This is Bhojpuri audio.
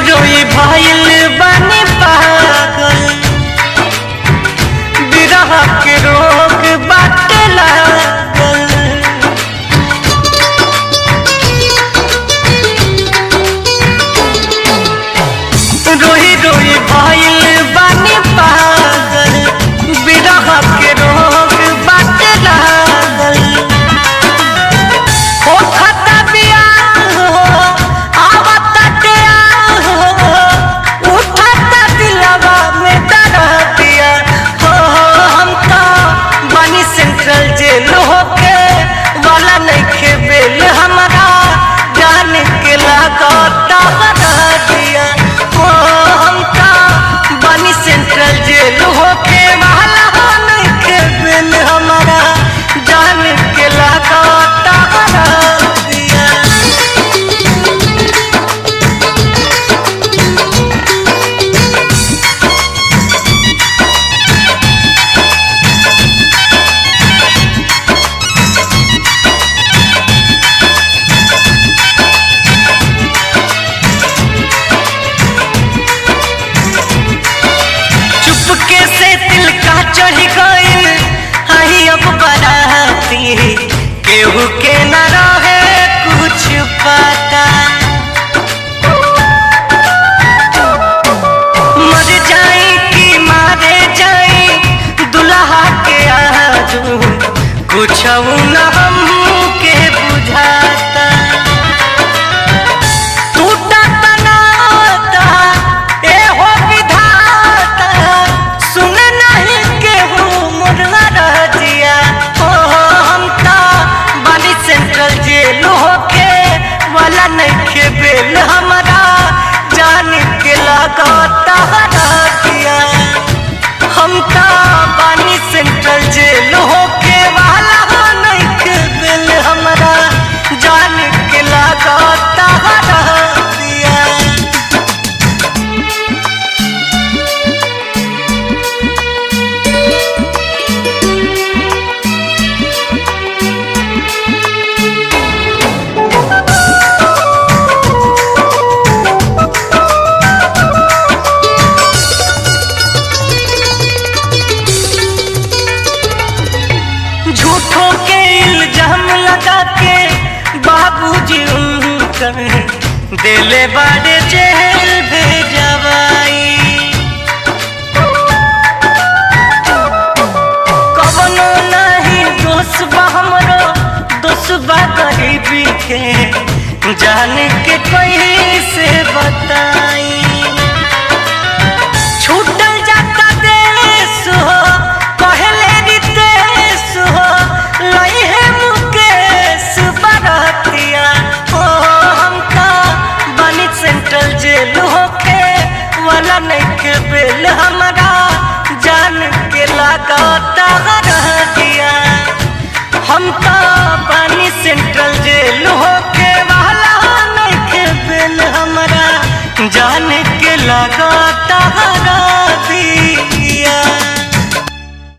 रोई भइल बानी पागल, बिरह के रोग बाटे लागल। रोई रोई भइल बानी पागल, बिरह के रोग बाटे लागल। हो खाता बियाह हो आवता टिया हो, उठाता दिलवा में दर्दिया हो। हम तो बनी सेंट्रल जेल होके वाला नइखे बेल, हमारा जान के लागता दर्दिया हो। हम तो बनी सेंट्रल जेल होके वाला नइखे बेल, हमारा जान के लागता दर्दिया। चुपके से दिल का चढ़ गइल, आई अब बराती केहू के न रहे कुछ पता। मर जाई कि मारे जाई दुल्हा के आजू, कुछ न हमके बुझाता। टूटा तनाता एहो विधाता, सुन नहीं केहू मुर्गा रजिया हो। हम तो बनी सेंट्रल जेल होके वाला नइखे बेल, हमारा जान के लागता रजिया। हम तो बनी सेंट्रल जेल होके वाला नइखे बेल, हमारा जान के लागता रजिया। झूठों के इल्जाम लगा के बाबूजी उनकर दिले बाड़े जेल भेजवाई। कवनो नहीं दोष बा हमरो, दोष बा गरीबी के, जान के कैसे बताई। छूटल जाता देश हो कहले रितेश हो, लई है मुकेश बरतिया हो। हम तो बनी सेंट्रल जेल होके वाला नइखे बेल, हमारा जान के लागता रजिया। हम तो बनी सेंट्रल जेल होके वाला नइखे बेल, हमारा जान के लागता